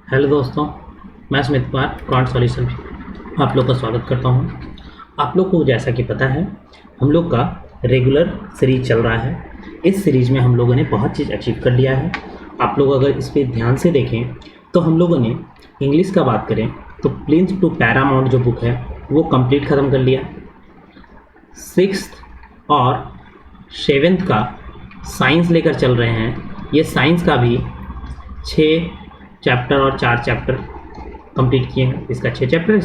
Hello दोस्तों, मैं Smit Kumar quant solution आप लोग का स्वागत करता हूं। आप लोग को जैसा कि पता है, हम लोग का रेगुलर सीरीज चल रहा है। इस सीरीज में हम लोगों ने बहुत चीज़ अचीव कर लिया है। आप लोग अगर इस पर ध्यान से देखें तो हम लोगों ने इंग्लिश का बात करें तो प्लिंथ टू पैरामाउंट जो बुक है वो कंप्लीट ख़त्म कर लिया। सिक्स्थ और सेवेंथ का साइंस लेकर चल रहे हैं। ये साइंस का भी 6 चैप्टर और 4 चैप्टर कंप्लीट किए हैं। इसका 6 चैप्टर,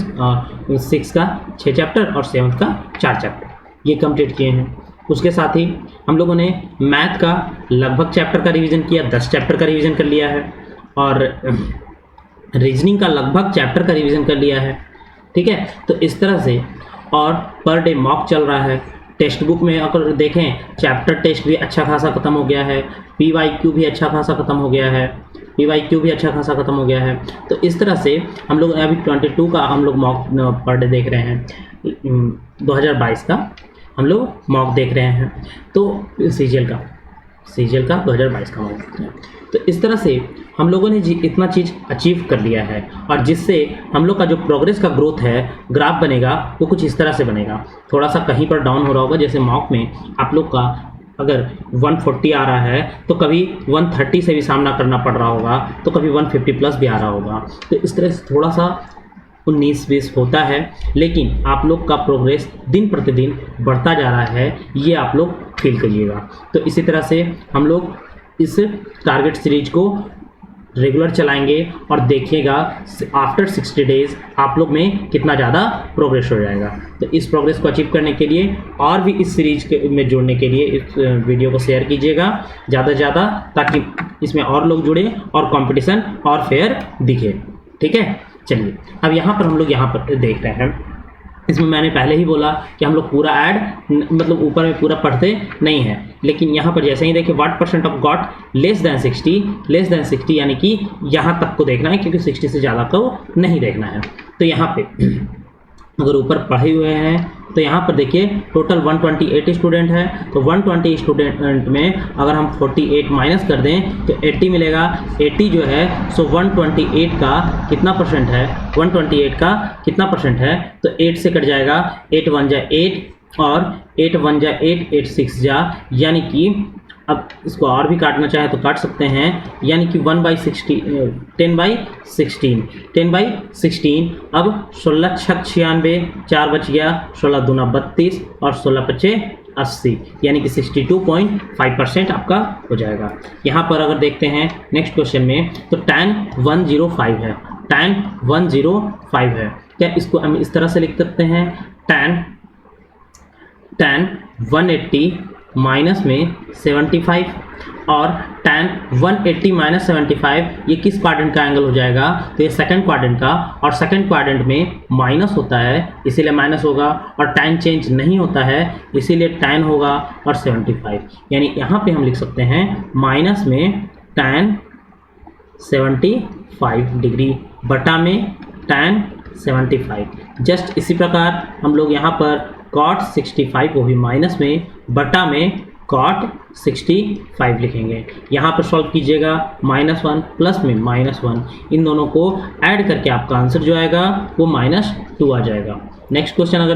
6 का 6 चैप्टर और 7 का 4 चैप्टर ये कंप्लीट किए हैं। उसके साथ ही हम लोगों ने मैथ का लगभग चैप्टर का रिवीजन किया, 10 चैप्टर का रिवीजन कर लिया है और रीजनिंग का लगभग चैप्टर का रिवीजन कर लिया है। ठीक है, तो इस तरह से और पर डे मॉक चल रहा है। टेक्स्ट बुक में अगर देखें, चैप्टर टेस्ट भी अच्छा खासा ख़त्म हो गया है, PYQ भी अच्छा खासा ख़त्म हो गया है, PYQ भी अच्छा खासा ख़त्म हो गया है। तो इस तरह से हम लोग अभी 22 का हम लोग मॉक पर डे देख रहे हैं। 2022 का हम लोग मॉक देख रहे हैं। तो सीजीएल का 2022 का मॉक देख रहे हैं। तो इस तरह से हम लोगों ने इतना चीज़ अचीव कर लिया है और जिससे हम लोग का जो प्रोग्रेस का ग्रोथ है, ग्राफ बनेगा, वो कुछ इस तरह से बनेगा। थोड़ा सा कहीं पर डाउन हो रहा होगा, जैसे मॉक में आप लोग का अगर 140 आ रहा है तो कभी 130 से भी सामना करना पड़ रहा होगा, तो कभी 150 प्लस भी आ रहा होगा। तो इस तरह से थोड़ा सा 19-20 होता है, लेकिन आप लोग का प्रोग्रेस दिन प्रतिदिन बढ़ता जा रहा है, ये आप लोग फील करिएगा। तो इसी तरह से हम लोग इस टारगेट सीरीज को रेगुलर चलाएंगे और देखिएगा आफ्टर 60 डेज आप लोग में कितना ज़्यादा प्रोग्रेस हो जाएगा। तो इस प्रोग्रेस को अचीव करने के लिए और भी इस सीरीज के में जुड़ने के लिए इस वीडियो को शेयर कीजिएगा ज़्यादा से ज़्यादा, ताकि इसमें और लोग जुड़े और कंपटीशन और फेयर दिखे। ठीक है, चलिए अब यहाँ पर हम लोग यहाँ पर देख रहे हैं। इसमें मैंने पहले ही बोला कि हम लोग पूरा ऐड मतलब ऊपर में पूरा पढ़ते नहीं हैं, लेकिन यहाँ पर जैसे ही देखें what percent of got less than 60 यानी कि यहाँ तक को देखना है, क्योंकि 60 से ज़्यादा को नहीं देखना है। तो यहाँ पे अगर ऊपर पढ़े हुए हैं तो यहाँ पर देखिए टोटल 128 स्टूडेंट है। तो 120 स्टूडेंट में अगर हम 48 माइनस कर दें तो 80 मिलेगा। 80 जो है सो 128 का कितना परसेंट है, 128 का कितना परसेंट है, तो 8 से कट जाएगा। 8 1 जा 8 और 8 1 जा 8, 8 6 जा, यानी कि अब इसको और भी काटना चाहे तो काट सकते हैं, यानी कि 1/16 10/16 अब 16 छक 96, 4 बच गया, 16 दूना 32 और 16 पचे 80, यानी कि 62.5% आपका हो जाएगा। यहाँ पर अगर देखते हैं नेक्स्ट क्वेश्चन में तो tan 105 है, tan 105 है। क्या इसको हम इस तरह से लिख सकते हैं, tan 180 माइनस में 75 और tan 180 माइनस 75 ये किस क्वाड्रेंट का एंगल हो जाएगा, तो ये सेकंड क्वाड्रेंट का, और सेकंड क्वाड्रेंट में माइनस होता है इसीलिए माइनस होगा, और tan चेंज नहीं होता है इसीलिए tan होगा, और 75 यानी यहाँ पे हम लिख सकते हैं माइनस में tan 75 डिग्री बटा में tan 75। जस्ट इसी प्रकार हम लोग यहाँ पर cot 65 को भी माइनस में बटा में cot 65 लिखेंगे। यहाँ पर सॉल्व कीजिएगा, -1 प्लस में -1, इन दोनों को ऐड करके आपका आंसर जो आएगा वो -2 आ जाएगा। नेक्स्ट क्वेश्चन अगर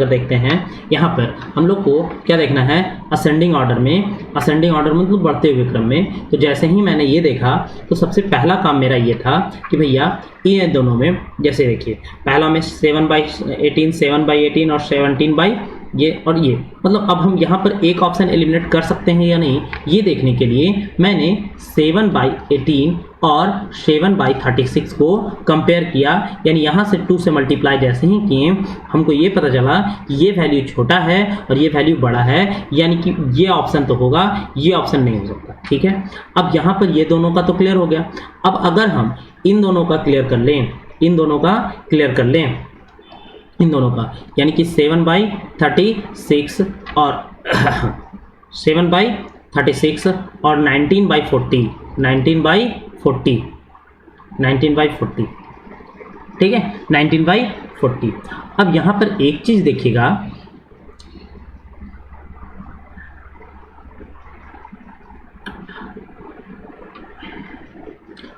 देखते हैं यहाँ पर हम लोग को क्या देखना है, असेंडिंग ऑर्डर में मतलब बढ़ते हुए क्रम में। तो जैसे ही मैंने ये देखा तो सबसे पहला काम मेरा ये था कि भैया ये दोनों में, जैसे देखिए पहला में 7/18 और 17 ये और ये, मतलब अब हम यहाँ पर एक ऑप्शन एलिमिनेट कर सकते हैं या नहीं, ये देखने के लिए मैंने 7/18 और 7/36 को कंपेयर किया, यानी यहाँ से 2 से मल्टीप्लाई जैसे ही किए हमको ये पता चला कि ये वैल्यू छोटा है और ये वैल्यू बड़ा है, यानी कि ये ऑप्शन तो होगा, ये ऑप्शन नहीं हो सकता। ठीक है, अब यहाँ पर ये दोनों का तो क्लियर हो गया। अब अगर हम इन दोनों का क्लियर कर लें, इन दोनों का, यानी कि 7/36 और 7/36 और 19/40, ठीक है, 19/40। अब यहाँ पर एक चीज़ देखिएगा,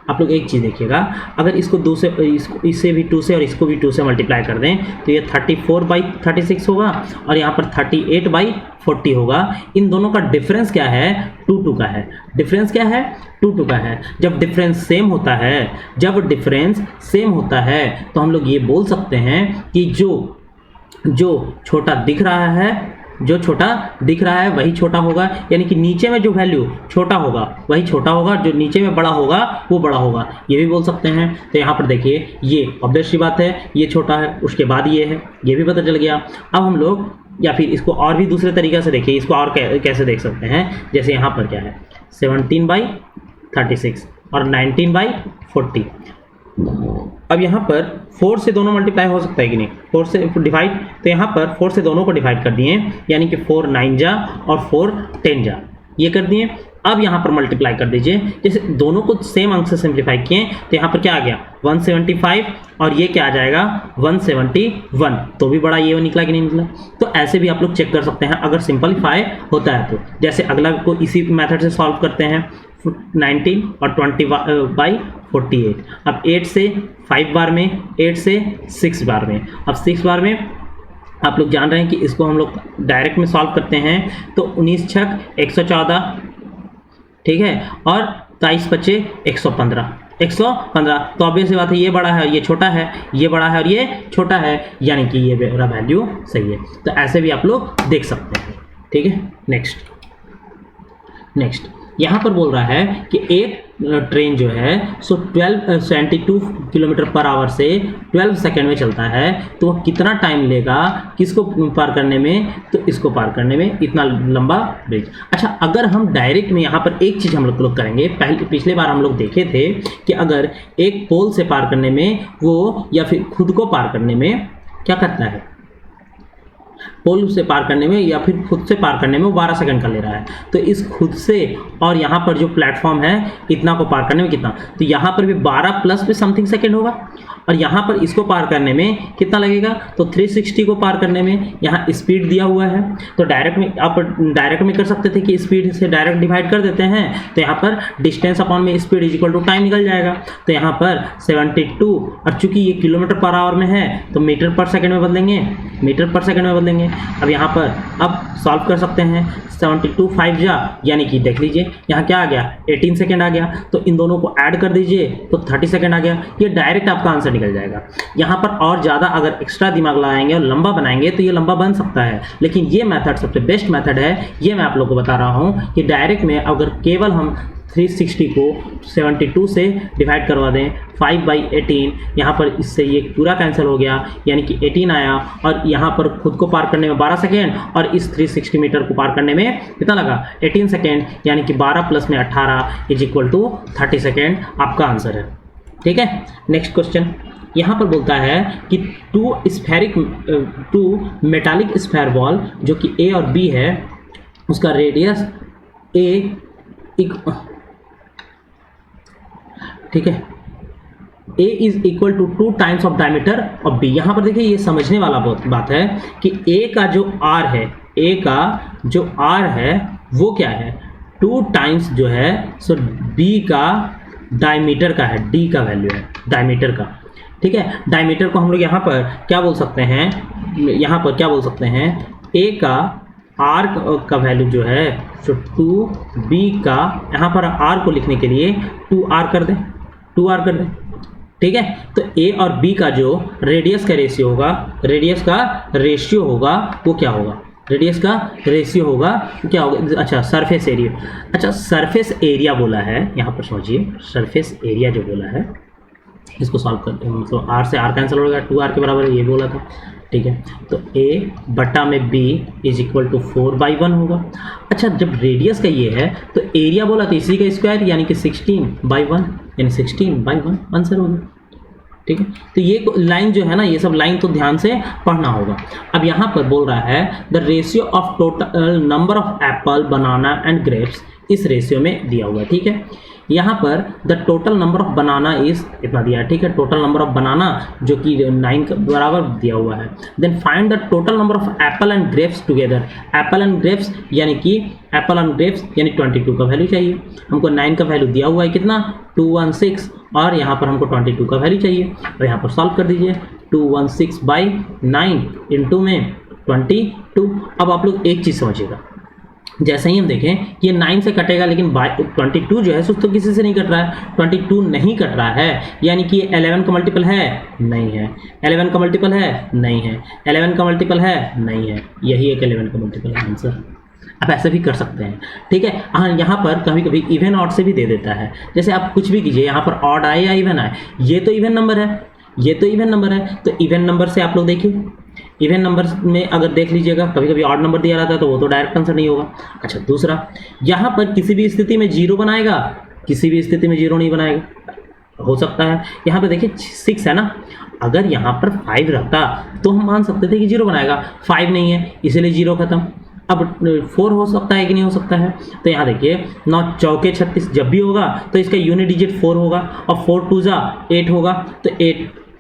आप लोग एक चीज़ देखिएगा, अगर इसको 2 से इससे भी 2 से और इसको भी 2 से मल्टीप्लाई कर दें तो ये 34/36 होगा और यहाँ पर 38/40 होगा। इन दोनों का डिफरेंस क्या है? 2 का है। डिफरेंस क्या है? 2 का है। जब डिफरेंस सेम होता है तो हम लोग ये बोल सकते हैं कि जो छोटा दिख रहा है वही छोटा होगा, यानी कि नीचे में जो वैल्यू छोटा होगा वही छोटा होगा, जो नीचे में बड़ा होगा वो बड़ा होगा, ये भी बोल सकते हैं। तो यहाँ पर देखिए ये ऑब्वियस सी बात है, ये छोटा है, उसके बाद ये है, ये भी पता चल गया। अब हम लोग या फिर इसको और भी दूसरे तरीके से देखिए, इसको और कैसे देख सकते हैं। जैसे यहाँ पर क्या है 17/36 और 19/40। अब यहाँ पर 4 से दोनों मल्टीप्लाई हो सकता है कि नहीं? 4 से डिवाइड, तो यहाँ पर 4 से दोनों को डिवाइड कर दिए, यानी कि 4 9 जा और 4 10 जा, ये कर दिए। अब यहाँ पर मल्टीप्लाई कर दीजिए, जैसे दोनों को सेम अंक से सिंप्लीफाई किए तो यहाँ पर क्या आ गया 175 और ये क्या आ जाएगा 171, तो भी बड़ा ये निकला कि नहीं निकला? तो ऐसे भी आप लोग चेक कर सकते हैं अगर सिंपलीफाई होता है तो। जैसे अगला को इसी मेथड से सॉल्व करते हैं, 19 और 20/48। अब 8 से 5 बार में, 8 से 6 बार में। अब 6 बार में आप लोग जान रहे हैं कि इसको हम लोग डायरेक्ट में सॉल्व करते हैं तो 19 छक 114, ठीक है, और 23 बचे 115। तो ऑब्वियस बात है ये बड़ा है और ये छोटा है, ये बड़ा है और ये छोटा है, यानी कि ये मेरा वैल्यू सही है। तो ऐसे भी आप लोग देख सकते हैं, ठीक है। नेक्स्ट यहाँ पर बोल रहा है कि एक ट्रेन जो है 72 किलोमीटर पर आवर से 12 सेकेंड में चलता है, तो वो कितना टाइम लेगा किसको पार करने में? तो इसको पार करने में, इतना लंबा ब्रिज। अच्छा, अगर हम डायरेक्ट में यहाँ पर एक चीज़ हम लोग करेंगे, पिछले बार हम लोग देखे थे कि अगर एक पोल से पार करने में वो या फिर खुद को पार करने में क्या करता है, पोल से पार करने में या फिर खुद से पार करने में वो 12 सेकंड का ले रहा है, तो इस खुद से और यहाँ पर जो प्लेटफॉर्म है इतना को पार करने में कितना, तो यहाँ पर भी 12 प्लस पे समथिंग सेकंड होगा और यहाँ पर इसको पार करने में कितना लगेगा, तो 360 को पार करने में यहाँ स्पीड दिया हुआ है। तो डायरेक्ट में आप डायरेक्ट में कर सकते थे कि स्पीड से डायरेक्ट डिवाइड कर देते हैं, तो यहाँ पर डिस्टेंस अपॉन में speed is equal to time निकल जाएगा। तो यहाँ पर 72 और चूंकि ये किलोमीटर पर आवर में है तो मीटर पर सेकंड में बदलेंगे, अब यहाँ पर अब सॉल्व कर सकते हैं। 72 5 जा, यानी कि देख लीजिए यहाँ क्या आ गया 18 सेकेंड आ गया, तो इन दोनों को ऐड कर दीजिए तो 30 सेकेंड आ गया। ये डायरेक्ट आपका आंसर निकल जाएगा। यहाँ पर और ज़्यादा अगर एक्स्ट्रा दिमाग लगाएंगे और लंबा बनाएंगे तो ये लंबा बन सकता है, लेकिन ये मेथड सबसे बेस्ट मेथड है। ये मैं आप लोगों को बता रहा हूँ कि डायरेक्ट में अगर केवल हम 360 को 72 से डिवाइड करवा दें 5/18, यहाँ पर इससे ये पूरा कैंसिल हो गया, यानी कि 18 आया, और यहाँ पर खुद को पार करने में 12 सेकेंड और इस 360 मीटर को पार करने में कितना लगा 18 सेकेंड, यानी कि 12 प्लस में 18 इज इक्वल टू 30 सेकेंड आपका आंसर है। ठीक है, नेक्स्ट क्वेश्चन यहाँ पर बोलता है कि टू मेटालिक स्फेयर बॉल जो कि ए और बी है, उसका रेडियस ए ठीक है, A is equal to 2 times of diameter of B। यहाँ पर देखिए ये समझने वाला बात है कि A का जो R है वो क्या है 2 टाइम्स जो है सो B का डायमीटर का है, D का वैल्यू है डायमीटर का। ठीक है, डायमीटर को हम लोग यहाँ पर क्या बोल सकते हैं, A का R का वैल्यू जो है सो 2B का, यहाँ पर R को लिखने के लिए 2R कर दें। ठीक है, तो A और B का जो रेडियस का रेशियो होगा, वो क्या होगा, अच्छा सरफेस एरिया बोला है। यहाँ पर समझिए सरफेस एरिया जो बोला है इसको सॉल्व करते हैं, मतलब R से R कैंसिल हो गया, 2R के बराबर ये बोला था। ठीक है, तो A बटा में B इज इक्वल टू 4/1 होगा। अच्छा, जब रेडियस का ये है तो एरिया बोला तो इसी का स्क्वायर यानी कि 16/1, यानी 16/1 आंसर होगा। ठीक है, तो ये लाइन जो है ना, ये सब लाइन तो ध्यान से पढ़ना होगा। अब यहाँ पर बोल रहा है the ratio of total number of Apple, banana and grapes, इस रेशियो में दिया हुआ है। ठीक है, यहाँ पर the total number of banana is इतना दिया है, ठीक है, टोटल नंबर ऑफ बनाना जो कि 9 के बराबर दिया हुआ है। Then find the total number of apple and grapes together. Apple and grapes यानी कि एप्पल एंड ग्रेप्स यानी 22 का वैल्यू चाहिए। हमको 9 का वैल्यू दिया हुआ है कितना 216 और यहाँ पर हमको 22 का वैल्यू चाहिए और यहाँ पर सॉल्व कर दीजिए 216/9 इंटू में 22। अब आप लोग एक चीज़ समझिएगा, जैसे ही हम देखें कि ये 9 से कटेगा लेकिन 22 जो है तो किसी से नहीं कट रहा है, 22 नहीं कट रहा है, यानी कि 11 का मल्टीपल है नहीं है, 11 का मल्टीपल है नहीं है, 11 का मल्टीपल है नहीं है, यही एक 11 का मल्टीपल है आंसर। आप ऐसे भी कर सकते हैं, ठीक है। हाँ, यहाँ पर कभी कभी इवन ऑड से भी दे देता है, जैसे आप कुछ भी कीजिए, यहाँ पर ऑड आए या इवन आए, ये तो इवन नंबर है, ये तो इवन नंबर है, तो इवन नंबर से आप लोग देखिए, इवन नंबर में अगर देख लीजिएगा कभी कभी ऑड नंबर दिया रहता है तो वो तो डायरेक्ट आंसर नहीं होगा। अच्छा, दूसरा, यहाँ पर किसी भी स्थिति में 0 बनाएगा, किसी भी स्थिति में 0 नहीं बनाएगा, हो सकता है। यहाँ पे देखिए 6 है ना, अगर यहाँ पर 5 रहता तो हम मान सकते थे कि 0 बनाएगा, 5 नहीं है इसलिए 0 खत्म। अब 4 हो सकता है कि नहीं हो सकता है, तो यहाँ देखिए 9 चौके 36 जब भी होगा तो इसका यूनिट डिजिट 4 होगा और 4 2 जा 8 होगा, तो 8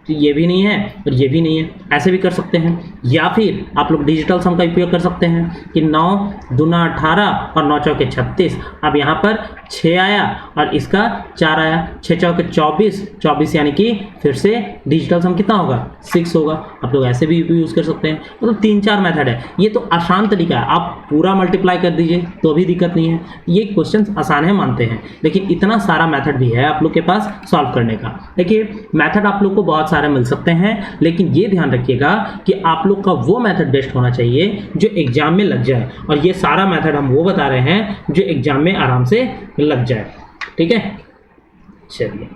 ये भी नहीं है और ये भी नहीं है, ऐसे भी कर सकते हैं। या फिर आप लोग डिजिटल सम का उपयोग कर सकते हैं कि 9 दूना 18 और 9 चौके 36। अब यहाँ पर 6 आया और इसका 4 आया, 6 चौके 24 यानी कि फिर से डिजिटल सम कितना होगा 6 होगा। आप लोग ऐसे भी यूज़ कर सकते हैं, मतलब 3-4 मेथड है। ये तो आसान तरीका है, आप पूरा मल्टीप्लाई कर दीजिए तो भी दिक्कत नहीं है। ये क्वेश्चन आसान है मानते हैं, लेकिन इतना सारा मेथड भी है आप लोग के पास सॉल्व करने का। देखिए मेथड आप लोग को बहुत सारे मिल सकते हैं, लेकिन ये ध्यान रखिएगा कि आप लोग का वो मेथड बेस्ट होना चाहिए जो एग्जाम में लग जाए, और ये सारा मेथड हम वो बता रहे हैं जो एग्जाम में आराम से लग जाए, ठीक है। चलिए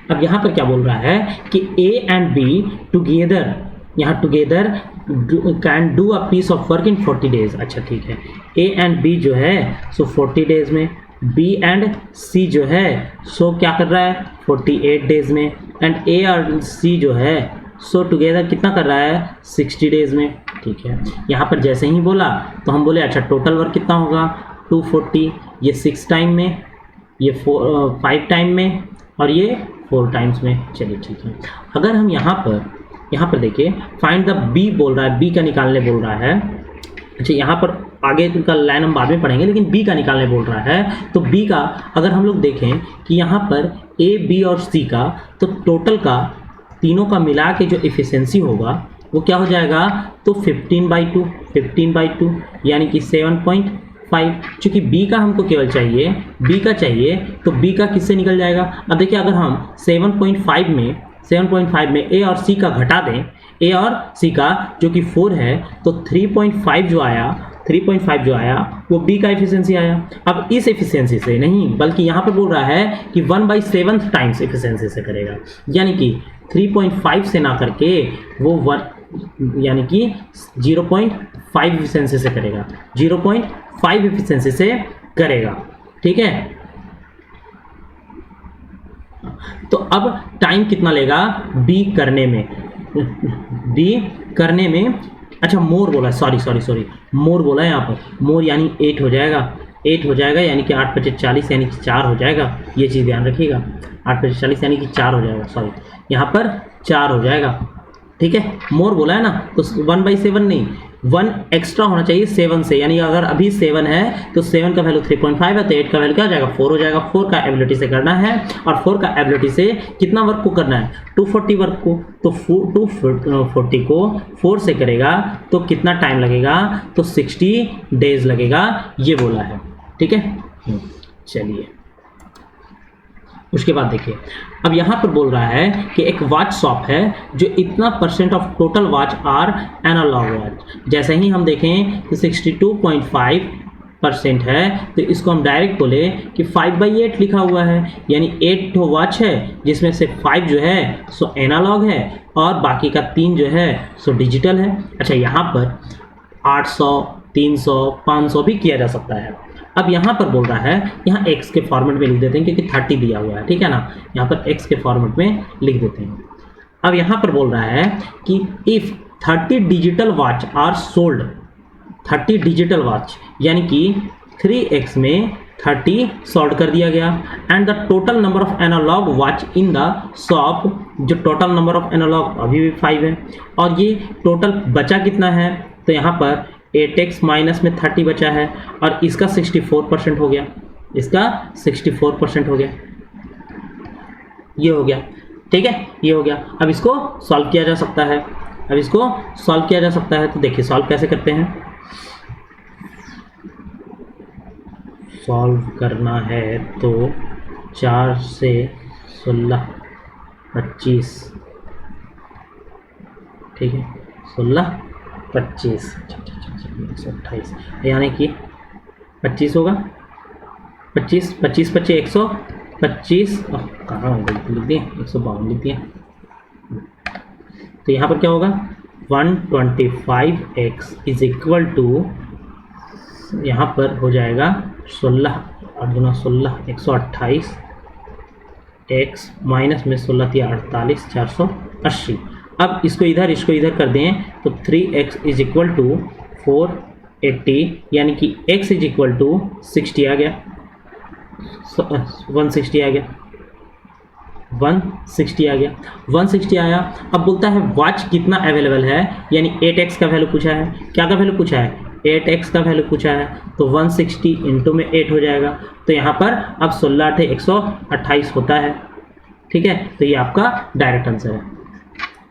अब यहाँ पर क्या बोल रहा है कि A एंड B टुगेदर, यहाँ together can do a piece of work in 40 days. अच्छा ठीक है, A एंड B जो है सो 40 डेज में, B एंड C जो है सो क्या कर रहा है 48 डेज में, एंड A और C जो है सो टुगेदर कितना कर रहा है 60 डेज में, ठीक है। यहाँ पर जैसे ही बोला तो हम बोले अच्छा टोटल वर्क कितना होगा 240, ये 6 टाइम में, ये 5 टाइम में और ये 4 टाइम्स में। चलिए ठीक है, अगर हम यहाँ पर देखिए फाइंड द बी बोल रहा है, बी का निकालने बोल रहा है। अच्छा यहाँ पर आगे का लाइन हम बाद में पढ़ेंगे, लेकिन बी का निकालने बोल रहा है, तो बी का अगर हम लोग देखें कि यहाँ पर ए बी और सी का, तो टोटल का तीनों का मिला के जो एफिशिएंसी होगा वो क्या हो जाएगा, तो 15/2 यानी कि 7.5। चूँकि बी का हमको केवल चाहिए, बी का चाहिए, तो बी का किससे निकल जाएगा। अब देखिए अगर हम 7.5 में ए और सी का घटा दें, ए और सी का जो कि 4 है, तो 3.5 जो आया वो बी का एफिशिएंसी आया। अब इस एफिशिएंसी से नहीं, बल्कि यहाँ पर बोल रहा है कि 1/7 टाइम्स एफिशिएंसी से करेगा, यानी कि 3.5 से ना करके वो यानी कि 0.5 एफिशिएंसी से करेगा, 0.5 एफिशिएंसी से करेगा, ठीक है। तो अब टाइम कितना लेगा बी करने में, अच्छा मोर बोला, सॉरी मोर बोला है यहाँ पर, मोर यानी 8 हो जाएगा, यानी कि 8 × 40 यानी कि 4 हो जाएगा। ये चीज़ ध्यान रखिएगा, 8 × 40 यानी कि 4 हो जाएगा, सॉरी यहाँ पर 4 हो जाएगा, ठीक है। मोर बोला है ना, तो 1/7 नहीं, 1 एक्स्ट्रा होना चाहिए 7 से, यानी अगर अभी 7 है तो 7 का वैल्यू 3.5 है, तो 8 का वैल्यू क्या हो जाएगा 4 हो जाएगा। 4 का एबिलिटी से करना है, और 4 का एबिलिटी से कितना वर्क को करना है 240 वर्क को, तो 240 को 4 से करेगा तो कितना टाइम लगेगा, तो 60 डेज लगेगा, ये बोला है, ठीक है। चलिए उसके बाद देखिए, अब यहाँ पर बोल रहा है कि एक वॉच शॉप है जो इतना % of total watch are analog watch. जैसे ही हम देखें कि 62.5% है, तो इसको हम डायरेक्ट बोले कि 5/8 लिखा हुआ है, यानी 8 तो वॉच है जिसमें से 5 जो है सो एनालॉग है और बाकी का 3 जो है सो डिजिटल है। अच्छा यहाँ पर 800, 300, 500 भी किया जा सकता है। अब यहाँ पर बोल रहा है, यहाँ x के फॉर्मेट में लिख देते हैं क्योंकि 30 दिया हुआ है, ठीक है ना, यहाँ पर x के फॉर्मेट में लिख देते हैं। अब यहाँ पर बोल रहा है कि if 30 digital watch are sold, 30 digital watch यानी कि 3x में 30 सोल्ड कर दिया गया। And the total number of analog watch in the shop, जो टोटल नंबर ऑफ एनालॉग अभी भी 5 है, और ये टोटल बचा कितना है, तो यहाँ पर 8x माइनस में 30 बचा है और इसका 64% हो गया, इसका 64% हो गया, ये हो गया। ठीक है, ये हो गया। अब इसको सॉल्व किया जा सकता है, अब इसको सॉल्व किया जा सकता है। तो देखिए सॉल्व कैसे करते हैं। सॉल्व करना है तो 4 से 16 25, ठीक है, 16 25 128, यानी कि 25 होगा, 25 25 25 125, कहाँ लिख दिए 152 लिख दिए। तो यहाँ पर क्या होगा 125x इज इक्वल टू, यहाँ पर हो जाएगा 16 और गुना 16 128, x माइनस में 16 थी 48 480। अब इसको इधर कर दें तो 3x इज इक्वल टू 480, यानी कि x इज इक्वल टू 60 आ गया, 160 आ गया, 160 आ गया, 160 आया। अब बोलता है वॉच कितना अवेलेबल है, यानी 8x का वैल्यू पूछा है। क्या का वैल्यू पूछा है, 8x का वैल्यू पूछा है, तो 160 इंटू में 8 हो जाएगा। तो यहाँ पर अब 16 8 128 होता है। ठीक है, तो ये आपका डायरेक्ट आंसर है,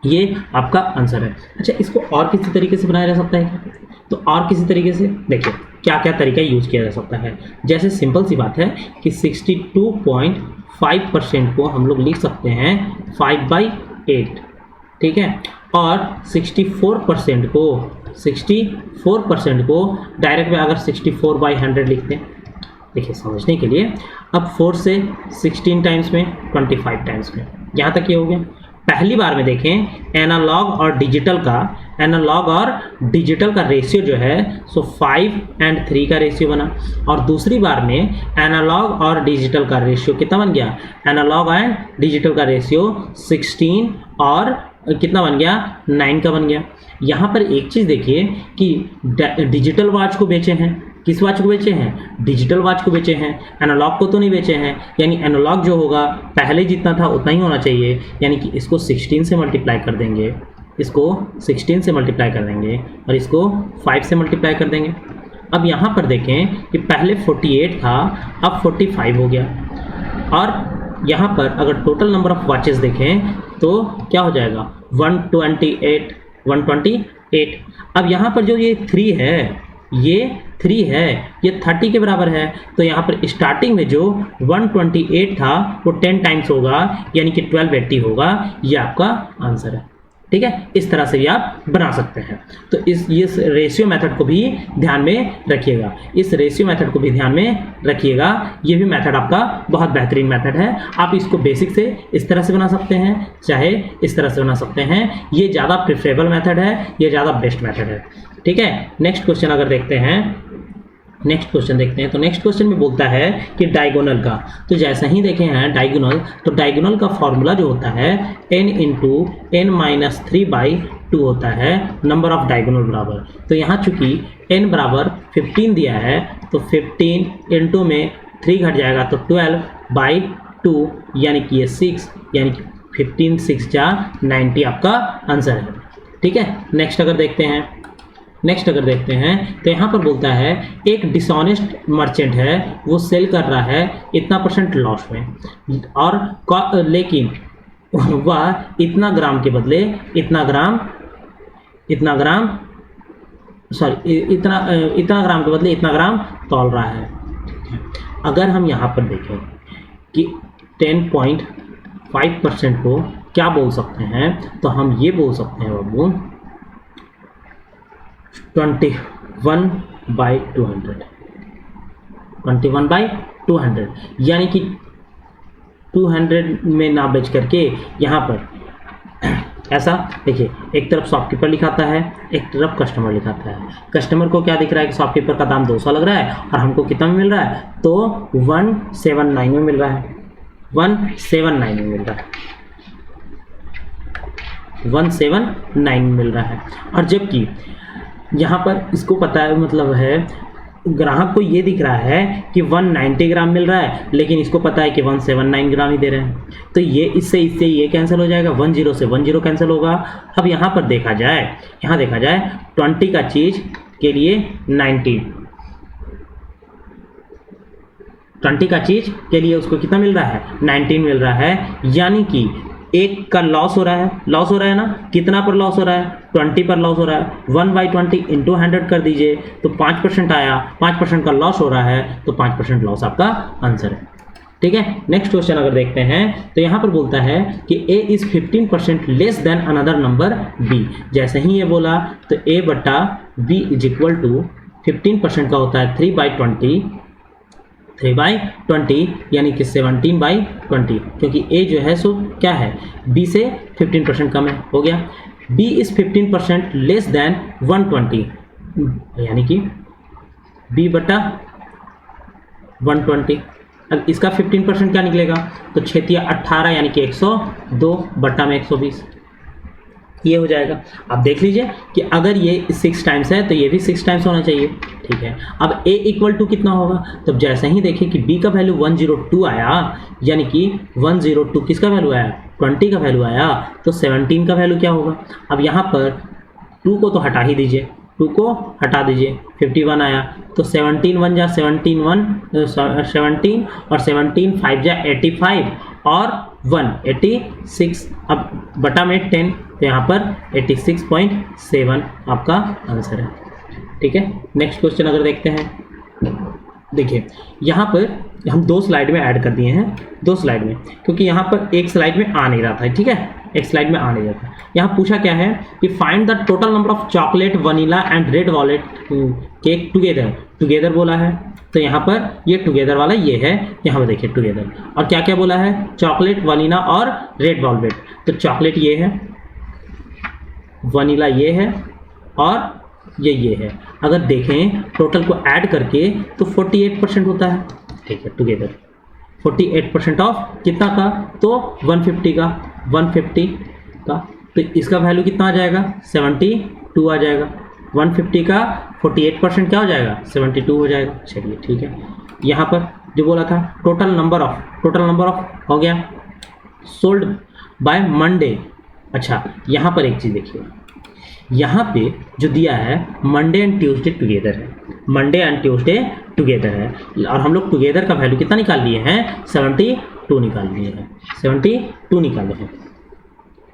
ये आपका आंसर है। अच्छा, इसको और किसी तरीके से बनाया जा सकता है क्या? तो और किसी तरीके से देखिए क्या क्या तरीका यूज किया जा सकता है। जैसे सिंपल सी बात है कि 62.5% को हम लोग लिख सकते हैं 5/8, ठीक है, और 64% को डायरेक्ट में अगर 64/100 लिखते हैं, देखिए समझने के लिए, अब 4 से 16 टाइम्स में 25 टाइम्स में, यहाँ तक ये हो गया। पहली बार में देखें एनालॉग और डिजिटल का रेशियो जो है सो 5 और 3 का रेशियो बना, और दूसरी बार में एनालॉग और डिजिटल का रेशियो कितना बन गया, एनालॉग एंड डिजिटल का रेशियो 16 और कितना बन गया, 9 का बन गया। यहाँ पर एक चीज़ देखिए कि डिजिटल वॉच को बेचे हैं, किस वॉच को बेचे हैं, डिजिटल वॉच को बेचे हैं, एनालॉग को तो नहीं बेचे हैं। यानी एनालॉग जो होगा पहले जितना था उतना ही होना चाहिए, यानी कि इसको 16 से मल्टीप्लाई कर देंगे, इसको 16 से मल्टीप्लाई कर देंगे और इसको 5 से मल्टीप्लाई कर देंगे। अब यहाँ पर देखें कि पहले 48 था, अब 45 हो गया, और यहाँ पर अगर टोटल नंबर ऑफ वॉचेस देखें तो क्या हो जाएगा 128। अब यहाँ पर जो ये 3 है, ये 30 के बराबर है, तो यहाँ पर स्टार्टिंग में जो 128 था वो 10 टाइम्स होगा, यानी कि 1280 होगा। ये आपका आंसर है। ठीक है, इस तरह से भी आप बना सकते हैं। तो इस रेशियो मेथड को भी ध्यान में रखिएगा, ये भी मेथड आपका बहुत बेहतरीन मेथड है। आप इसको बेसिक से इस तरह से बना सकते हैं, चाहे इस तरह से बना सकते हैं। ये ज़्यादा प्रेफरेबल मेथड है, ये ज़्यादा बेस्ट मेथड है। ठीक है, नेक्स्ट क्वेश्चन अगर देखते हैं, तो नेक्स्ट क्वेश्चन में बोलता है कि डायगोनल का, तो जैसे ही देखे हैं डायगोनल, तो डायगोनल का फॉर्मूला जो होता है n इंटू n-3/2 होता है नंबर ऑफ डायगोनल बराबर। तो यहाँ चूंकि n बराबर 15 दिया है, तो 15 इंटू में 3 घट जाएगा, तो 12/2 यानी कि ये 6, यानी कि 15 6 जा 90 आपका आंसर है। ठीक है, नेक्स्ट अगर देखते हैं तो यहाँ पर बोलता है एक डिसऑनेस्ट मर्चेंट है, वो सेल कर रहा है इतना % लॉस में, और लेकिन वह इतना ग्राम के बदले इतना ग्राम तौल रहा है। अगर हम यहाँ पर देखें कि 10.5% को क्या बोल सकते हैं, तो हम ये बोल सकते हैं बाबू 21/200, यानी कि 200 में ना बेच करके यहाँ पर ऐसा देखिए, एक तरफ शॉपकीपर लिखाता है, एक तरफ कस्टमर लिखाता है। कस्टमर को क्या दिख रहा है कि शॉपकीपर का दाम 200 लग रहा है और हमको कितना में मिल रहा है, तो 179 में मिल रहा है, 179 में मिल रहा है। 179 मिल रहा है। और जबकि यहाँ पर इसको पता है, मतलब है ग्राहक को ये दिख रहा है कि 190 ग्राम मिल रहा है, लेकिन इसको पता है कि 179 ग्राम ही दे रहे हैं। तो ये इससे ये कैंसिल हो जाएगा, 10 से 10 कैंसिल होगा। अब यहाँ पर देखा जाए, 20 का चीज़ के लिए 90, 20 का चीज़ के लिए उसको कितना मिल रहा है, 19 मिल रहा है। यानी कि एक का लॉस हो रहा है ना, कितना पर लॉस हो रहा है, 20 पर लॉस हो रहा है। 1/20 इंटू 100 कर दीजिए तो 5% आया, 5% का लॉस हो रहा है, तो 5% लॉस आपका आंसर है। ठीक है, नेक्स्ट क्वेश्चन अगर देखते हैं तो यहाँ पर बोलता है कि a is 15% less than another number b। जैसे ही ये बोला तो a बटा b इज इक्वल टू 15% का होता है 3/20 यानी कि 17/20, क्योंकि a जो है सो क्या है, b से 15% कम है, हो गया। b इज 15% लेस देन 120, यानी कि b बटा 120। अब इसका 15% क्या निकलेगा, तो 6 × 18 यानी कि 102 बटा में 120, ये हो जाएगा। अब देख लीजिए कि अगर ये 6 टाइम्स है तो ये भी 6 टाइम्स होना चाहिए। ठीक है, अब a इक्वल टू कितना होगा, तो जैसे ही देखिए कि b का वैल्यू 102 आया, यानी कि 102 किसका वैल्यू आया, 20 का वैल्यू आया, तो 17 का वैल्यू क्या होगा। अब यहाँ पर 2 को तो हटा ही दीजिए, 2 को हटा दीजिए, 51 आया, तो 17 1 जा 17 और 17 5 जा 85 और 1 86, अब बटा में 10, तो यहाँ पर 86.7 आपका आंसर है। ठीक है, नेक्स्ट क्वेश्चन अगर देखते हैं, देखिए यहाँ पर हम 2 स्लाइड में ऐड कर दिए हैं, 2 स्लाइड में, क्योंकि यहाँ पर एक स्लाइड में आ नहीं रहा था। ठीक है, एक स्लाइड में आ नहीं रहा था। यहाँ पूछा क्या है कि find the total number of chocolate, vanilla and red wallet cake together बोला है। तो यहाँ पर ये टुगेदर वाला ये है, यहाँ पर देखिए टुगेदर, और क्या क्या बोला है, चॉकलेट, वनीला और रेड वॉलवेट। तो चॉकलेट ये है, वनीला ये है और ये है। अगर देखें टोटल को ऐड करके तो 48% होता है। ठीक है, टुगेदर 48% ऑफ कितना का, तो 150 का, 150 का, तो इसका वैल्यू कितना आ जाएगा, 72 आ जाएगा। 150 का 48% क्या हो जाएगा, 72 हो जाएगा। चलिए ठीक है, यहाँ पर जो बोला था टोटल नंबर ऑफ हो गया, सोल्ड बाय मंडे। अच्छा, यहाँ पर एक चीज़ देखिए, यहाँ पे जो दिया है मंडे एंड ट्यूसडे टुगेदर है, मंडे एंड ट्यूसडे टुगेदर है, और हम लोग टुगेदर का वैल्यू कितना निकाल लिए हैं, 72 निकाल लिए हैं, 72 निकाले हैं।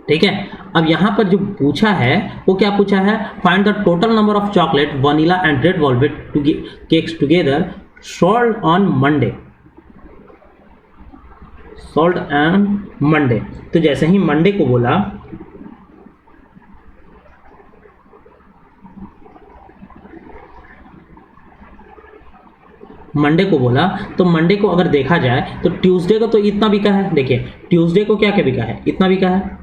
ठीक है, अब यहाँ पर जो पूछा है वो क्या पूछा है, find the total number of chocolate, vanilla and red velvet cakes together sold on Monday, sold on Monday. तो जैसे ही मंडे को बोला, तो मंडे को अगर देखा जाए तो ट्यूसडे को तो इतना बिका है, देखिए ट्यूसडे को क्या क्या बिका है, इतना बिका है,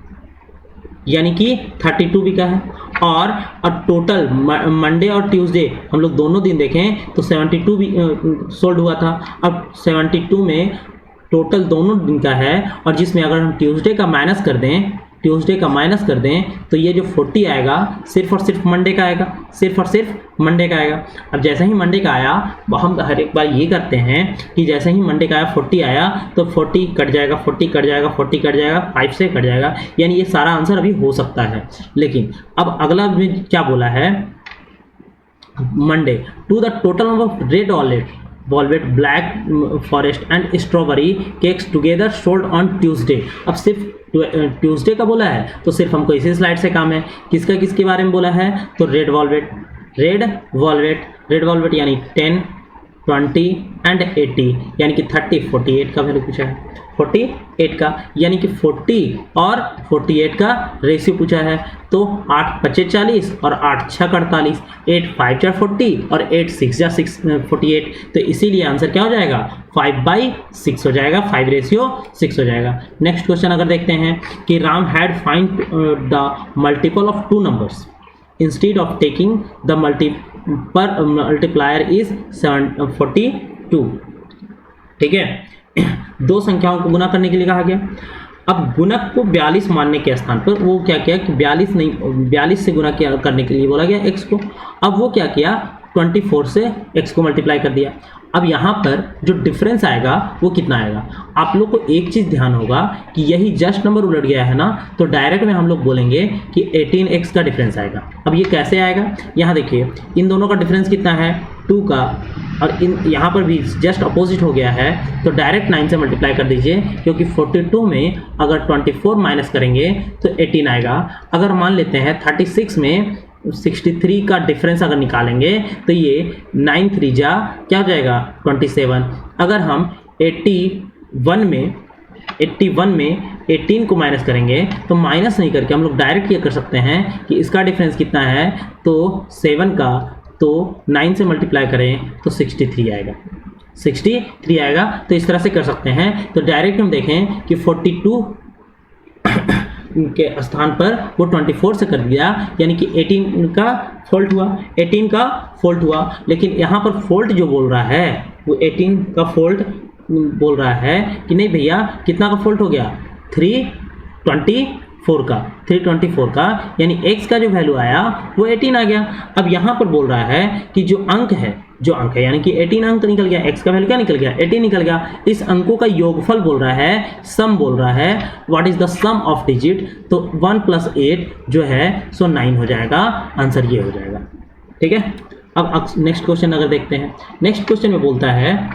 यानी कि 32 बिका है। और टोटल मंडे और ट्यूसडे हम लोग दोनों दिन देखें तो 72 भी सोल्ड हुआ था। अब 72 में टोटल दोनों दिन का है, और जिसमें अगर हम ट्यूसडे का माइनस कर दें तो ये जो 40 आएगा सिर्फ और सिर्फ मंडे का आएगा, अब जैसे ही मंडे का आया, हम हर एक बार ये करते हैं कि जैसे ही मंडे का आया 40 आया तो 40 कट जाएगा, 40 कट जाएगा, 40 कट जाएगा, 5 से कट जाएगा, यानी ये सारा आंसर अभी हो सकता है। लेकिन अब अगला में क्या बोला है, Monday to the total number of red velvet, black forest and strawberry cakes together sold on Tuesday. अब सिर्फ ट्यूसडे का बोला है तो सिर्फ हमको इसी स्लाइड से काम है, किसके बारे में बोला है, तो रेड वॉलवेट यानी 10, 20 एंड 80, यानी कि 30, 48 का वैल्यू पूछा है, 48 का, यानी कि 40 और 48 का रेशियो पूछा है। तो 8 × 5 = 40 और 8 × 6 = 48, 8 × 5 = 40 और 8 × 6 = 48। तो इसीलिए आंसर क्या हो जाएगा, 5/6 हो जाएगा, 5/6 हो जाएगा। नेक्स्ट क्वेश्चन अगर देखते हैं कि Ram had find the multiple of 2 numbers instead of taking the multiplier is 42। ठीक है, 2 संख्याओं को गुना करने के लिए कहा गया। अब गुणक को 42 मानने के स्थान पर वो क्या किया कि 42 नहीं, 42 से गुणा किया करने के लिए बोला गया x को। अब वो क्या किया, 24 से x को मल्टीप्लाई कर दिया। अब यहाँ पर जो डिफरेंस आएगा वो कितना आएगा, आप लोग को एक चीज़ ध्यान होगा कि यही जस्ट नंबर उलट गया है ना, तो डायरेक्ट में हम लोग बोलेंगे कि 18x का डिफरेंस आएगा। अब ये कैसे आएगा, यहाँ देखिए इन दोनों का डिफरेंस कितना है 2 का, और इन यहाँ पर भी जस्ट अपोजिट हो गया है, तो डायरेक्ट 9 से मल्टीप्लाई कर दीजिए, क्योंकि 42 में अगर 24 माइनस करेंगे तो 18 आएगा। अगर मान लेते हैं 36 में 63 का डिफरेंस अगर निकालेंगे तो ये 9 3 जा क्या हो जाएगा 27। अगर हम 81 में 18 को माइनस करेंगे तो माइनस नहीं करके हम लोग डायरेक्ट ये कर सकते हैं कि इसका डिफरेंस कितना है, तो 7 का तो 9 से मल्टीप्लाई करें तो 63 आएगा, 63 आएगा। तो इस तरह से कर सकते हैं। तो डायरेक्ट हम देखें कि 42 के स्थान पर वो 24 से कर दिया, यानी कि 18 का फॉल्ट हुआ, 18 का फॉल्ट हुआ। लेकिन यहाँ पर फॉल्ट जो बोल रहा है वो 18 का फॉल्ट बोल रहा है कि नहीं भैया, कितना का फॉल्ट हो गया 324 का, यानी x का जो वैल्यू आया वो 18 आ गया। अब यहाँ पर बोल रहा है कि जो अंक है यानी कि 18 अंक निकल गया, x का वैल्यू क्या निकल गया 18 निकल गया। इस अंकों का योगफल बोल रहा है, सम बोल रहा है, what is the sum of digit, तो 1 + 8 जो है सो 9 हो जाएगा, आंसर ये हो जाएगा। ठीक है, अब नेक्स्ट क्वेश्चन अगर देखते हैं, नेक्स्ट क्वेश्चन में बोलता है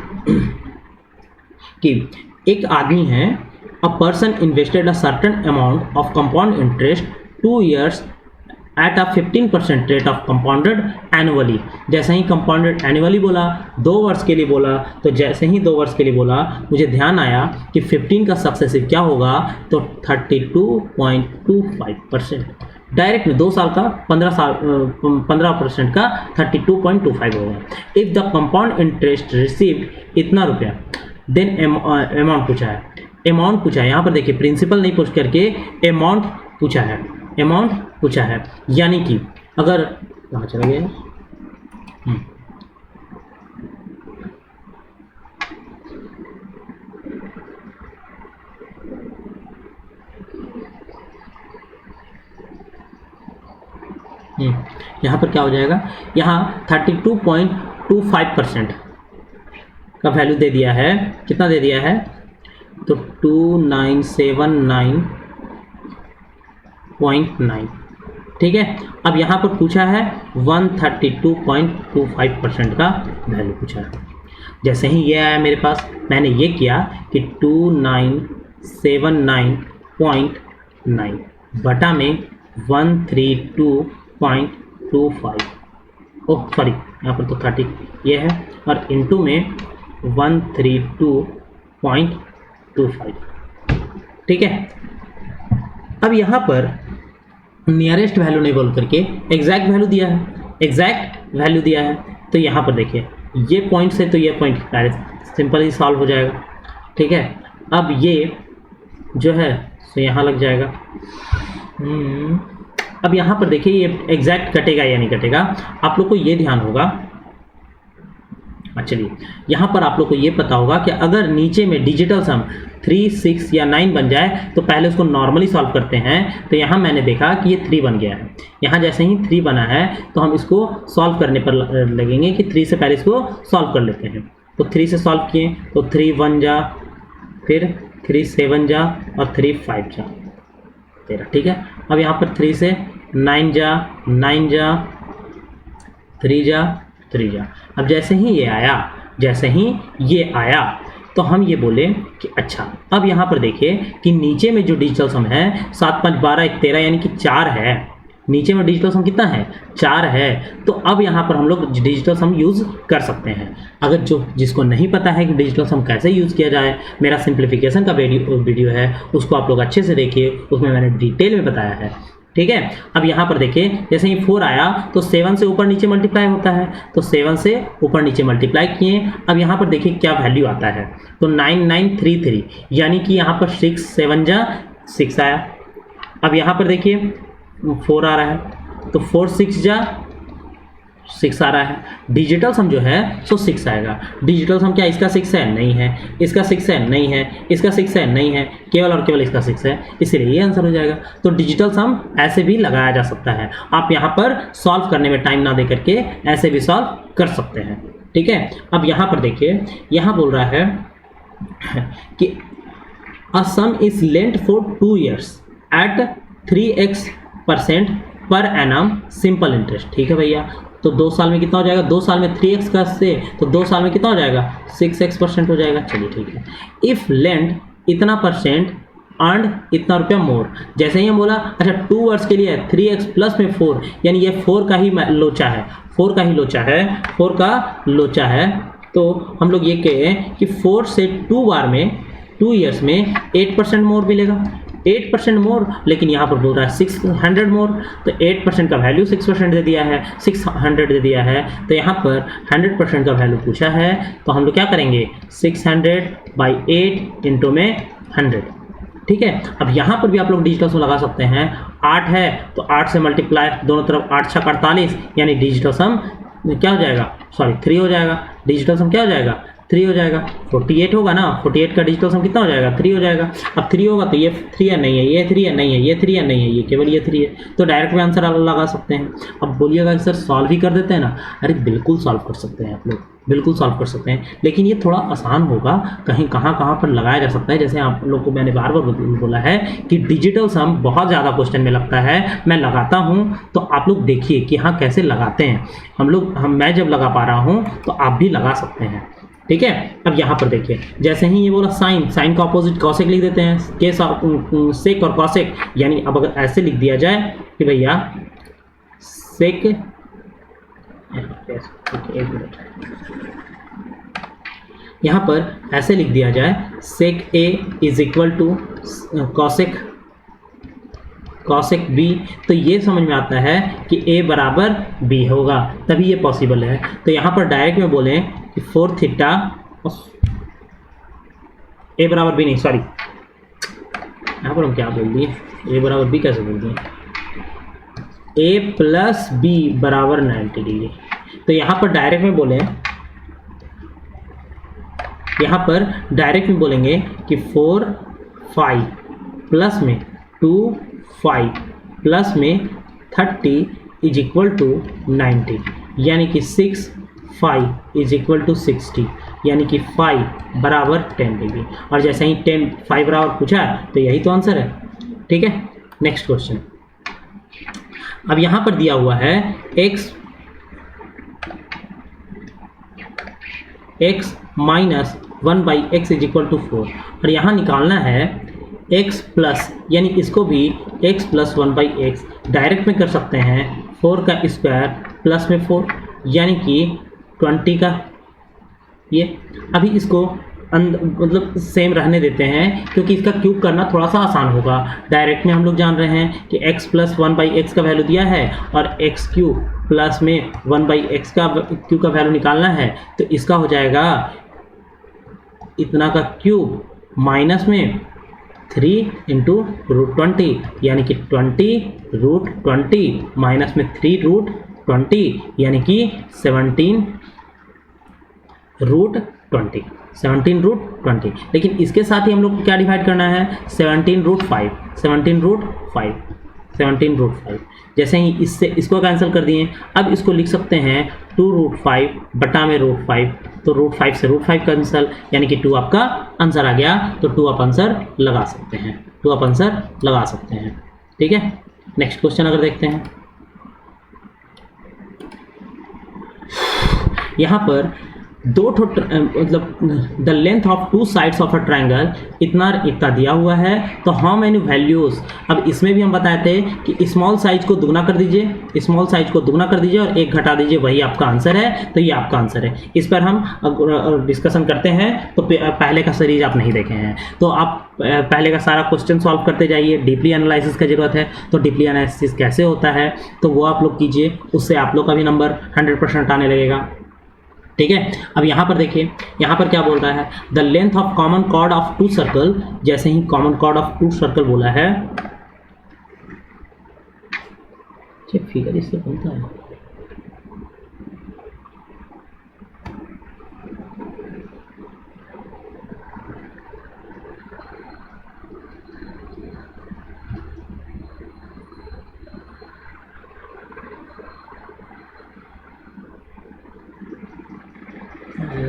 कि एक आदमी है, a person invested a certain amount of compound interest 2 years at a 15% rate of compounded annually। जैसे ही compounded annually बोला, 2 वर्ष के लिए बोला, तो जैसे ही 2 वर्ष के लिए बोला मुझे ध्यान आया कि 15 का सक्सेसिव क्या होगा, तो 32.25%। डायरेक्ट में 2 साल का 15% का 32.25 होगा। If the compound interest receive इतना रुपया, देन अमाउंट पूछा है, अमाउंट पूछा है। यहाँ पर देखिए प्रिंसिपल नहीं पूछ करके अमाउंट पूछा है, यानी कि अगर कहाँ चला गया, यहाँ पर क्या हो जाएगा, यहाँ 32.25% का वैल्यू दे दिया है, कितना दे दिया है, तो 2979.9। ठीक है, अब यहाँ पर पूछा है 132.25% का वैल्यू पूछा है। जैसे ही ये आया मेरे पास, मैंने ये किया कि 2979.9 बटा में 132.25, ओह सॉरी यहाँ पर तो 30 ये है, और इनटू में 132.25। ठीक है, अब यहाँ पर नियरेस्ट वैल्यू नहीं बोल करके एग्जैक्ट वैल्यू दिया है, तो यहाँ पर देखिए ये पॉइंट से तो ये पॉइंट सिंपल ही सॉल्व हो जाएगा। ठीक है, अब ये जो है तो यहाँ लग जाएगा। अब यहाँ पर देखिए ये एग्जैक्ट कटेगा या नहीं कटेगा, आप लोग को ये ध्यान होगा। चलिए यहाँ पर आप लोग को ये पता होगा कि अगर नीचे में डिजिटल सम 3, 6 या 9 बन जाए तो पहले उसको नॉर्मली सॉल्व करते हैं। तो यहाँ मैंने देखा कि ये 3 बन गया है, यहाँ जैसे ही 3 बना है तो हम इसको सॉल्व करने पर लगेंगे कि 3 से पहले इसको सॉल्व कर लेते हैं। तो 3 से सॉल्व किए तो 3 1 जा, फिर 3 7 जा, और 3 5 जा 13। ठीक है, अब यहाँ पर 3 से 9 जा, 9 जा, 3 जा, 3 जा। अब जैसे ही ये आया तो हम ये बोले कि अच्छा, अब यहाँ पर देखिए कि नीचे में जो डिजिटल सम है 7 5 12 1 13 यानी कि 4 है, नीचे में डिजिटल सम कितना है 4 है। तो अब यहाँ पर हम लोग डिजिटल सम यूज़ कर सकते हैं। अगर जिसको नहीं पता है कि डिजिटल सम कैसे यूज़ किया जाए, मेरा सिंप्लीफिकेशन का वीडियो है, उसको आप लोग अच्छे से देखिए, उसमें मैंने डिटेल में बताया है। ठीक है, अब यहाँ पर देखिए जैसे ही 4 आया तो 7 से ऊपर नीचे मल्टीप्लाई होता है, तो 7 से ऊपर नीचे मल्टीप्लाई किए। अब यहाँ पर देखिए क्या वैल्यू आता है, तो 9933, यानी कि यहाँ पर 6 7 जा 6 आया। अब यहाँ पर देखिए 4 आ रहा है, तो 4 6 जा 6 आ रहा है। डिजिटल सम जो है सो 6 आएगा। डिजिटल सम क्या इसका 6 है? नहीं है। इसका 6 है? नहीं है। इसका 6 है? नहीं है। केवल और केवल इसका 6 है, इसलिए ये आंसर हो जाएगा। तो डिजिटल सम ऐसे भी लगाया जा सकता है। आप यहाँ पर सॉल्व करने में टाइम ना दे करके ऐसे भी सॉल्व कर सकते हैं। ठीक है, अब यहाँ पर देखिए, यहाँ बोल रहा है कि a sum is lent for 2 years at 3x% per annum simple interest. ठीक है भैया, तो 2 साल में कितना हो जाएगा? 2 साल में 3x का से, तो 2 साल में कितना हो जाएगा? 6x% हो जाएगा। चलिए ठीक है। इफ लेंट इतना परसेंट अर्न इतना रुपया मोर, जैसे ही हम बोला अच्छा 2 वर्ष के लिए 3x प्लस में 4, यानी ये 4 का ही लोचा है, 4 का ही लोचा है, 4 का लोचा है। तो हम लोग ये कहें कि 4 से 2 बार में 2 years में 8% मोर मिलेगा। 8% मोर, लेकिन यहाँ पर बोल रहा है 600 मोर, तो 8% का वैल्यू 6% दे दिया है, 600 दे दिया है। तो यहाँ पर 100% का वैल्यू पूछा है, तो हम लोग क्या करेंगे? 600/8 इंटू में 100। ठीक है, अब यहाँ पर भी आप लोग डिजिटल सम लगा सकते हैं। 8 है तो 8 से मल्टीप्लाई दोनों तरफ, 8 6 48, यानी डिजिटल सम क्या हो जाएगा? सॉरी 3 हो जाएगा। डिजिटल सम क्या हो जाएगा? 3 हो जाएगा। 48 होगा ना, 48 का डिजिटल सम कितना हो जाएगा? 3 हो जाएगा। अब 3 होगा तो ये 3 है नहीं है, ये 3 है नहीं है, ये 3 है नहीं है, ये केवल ये 3 है। तो डायरेक्ट में आंसर लगा सकते हैं। अब बोलिएगा सर सॉल्व ही कर देते हैं ना? अरे बिल्कुल सॉल्व कर सकते हैं आप लोग, बिल्कुल सॉल्व कर सकते हैं, लेकिन ये थोड़ा आसान होगा। कहीं कहाँ पर लगाया जा सकता है, जैसे आप लोग को मैंने बार बार बोला है कि डिजिटल सम बहुत ज़्यादा क्वेश्चन में लगता है। मैं लगाता हूँ तो आप लोग देखिए कि हाँ कैसे लगाते हैं मैं जब लगा पा रहा हूँ तो आप भी लगा सकते हैं। ठीक है, अब यहाँ पर देखिए, जैसे ही ये बोला साइन का अपोजिट कॉसेक लिख देते हैं, सेक और कॉसेक, यानी अब अगर ऐसे लिख दिया जाए कि भैया सेक, एक मिनट, यहाँ पर ऐसे लिख दिया जाए sec A is equal to cosec B, तो ये समझ में आता है कि a बराबर b होगा, तभी ये पॉसिबल है। तो यहाँ पर डायरेक्ट में बोलें कि 4 थीटा a बराबर b नहीं, सॉरी यहाँ पर हम क्या बोल दिए? a बराबर b कैसे बोल दिए? a प्लस b बराबर 90 डिग्री। तो यहाँ पर डायरेक्ट में बोलें, यहाँ पर डायरेक्ट में बोलेंगे कि 4 5 प्लस में 2 5 प्लस में 30 इज इक्वल टू 90, यानी कि 6 5 इज इक्वल टू 60, यानी कि 5 बराबर 10 डिग्री। और जैसे ही 5 बराबर पूछा तो यही तो आंसर है। ठीक है, नेक्स्ट क्वेश्चन। अब यहाँ पर दिया हुआ है x minus 1/x is equal to 4, और यहाँ निकालना है x प्लस, यानी इसको भी x प्लस 1/x डायरेक्ट में कर सकते हैं। 4 का स्क्वायर प्लस में 4, यानी कि 20 का ये। अभी इसको मतलब सेम रहने देते हैं, क्योंकि इसका क्यूब करना थोड़ा सा आसान होगा। डायरेक्ट में हम लोग जान रहे हैं कि x प्लस 1/x का वैल्यू दिया है, और x क्यूब प्लस में 1/x का क्यूब का वैल्यू निकालना है, तो इसका हो जाएगा इतना का क्यूब माइनस में 3 इंटू √20, यानी कि 20√20 माइनस में 3√20, यानी कि 17√20। लेकिन इसके साथ ही हम लोग को क्या डिवाइड करना है? 17√5। जैसे ही इससे इसको कैंसिल कर दिए, अब इसको लिख सकते हैं 2√5 बटा में √5, तो √5 से √5 कैंसिल, यानी कि 2 आपका आंसर आ गया। तो 2 आप आंसर लगा सकते हैं, 2 आप आंसर लगा सकते हैं। ठीक है, नेक्स्ट क्वेश्चन अगर देखते हैं, यहाँ पर मतलब the length of 2 sides of a triangle इतना दिया हुआ है। तो हाउ मेनी वैल्यूज, अब इसमें भी हम बताए थे कि स्मॉल साइज को दुगना कर दीजिए, स्मॉल साइज को दुगना कर दीजिए और 1 घटा दीजिए, वही आपका आंसर है। तो ये आपका आंसर है। इस पर हम डिस्कशन करते हैं। तो पहले का सीरीज आप नहीं देखे हैं तो आप पहले का सारा क्वेश्चन सॉल्व करते जाइए। डीपली एनालिसिस का जरूरत है, तो डीपली एनालिसिस कैसे होता है तो वो आप लोग कीजिए, उससे आप लोग का भी नंबर 100% आने लगेगा। ठीक है, अब यहाँ पर देखिए, यहाँ पर क्या बोल रहा है? The length of common chord of 2 circle. जैसे ही कॉमन कॉर्ड ऑफ 2 सर्कल बोला है, फिगर इससे बनता है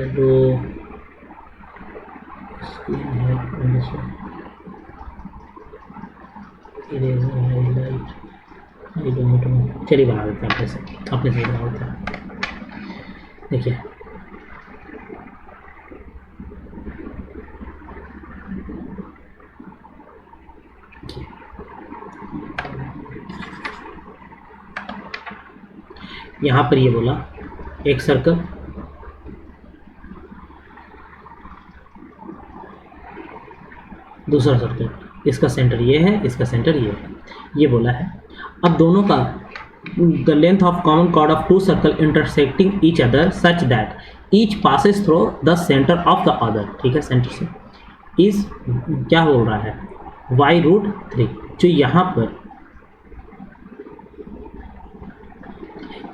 शैडो हाईलाइट, चलिए बना देते हैं अपने से बना देते हैं। देखिए यहाँ पर ये बोला एक सर्कल, दूसरा सर्कल, इसका सेंटर ये है, इसका सेंटर ये है, ये बोला है। अब दोनों का the length of common chord of two circle intersecting each other such that each passes through the centre of the other, ठीक है, सेंटर से इस क्या बोल रहा है y√3, जो यहाँ पर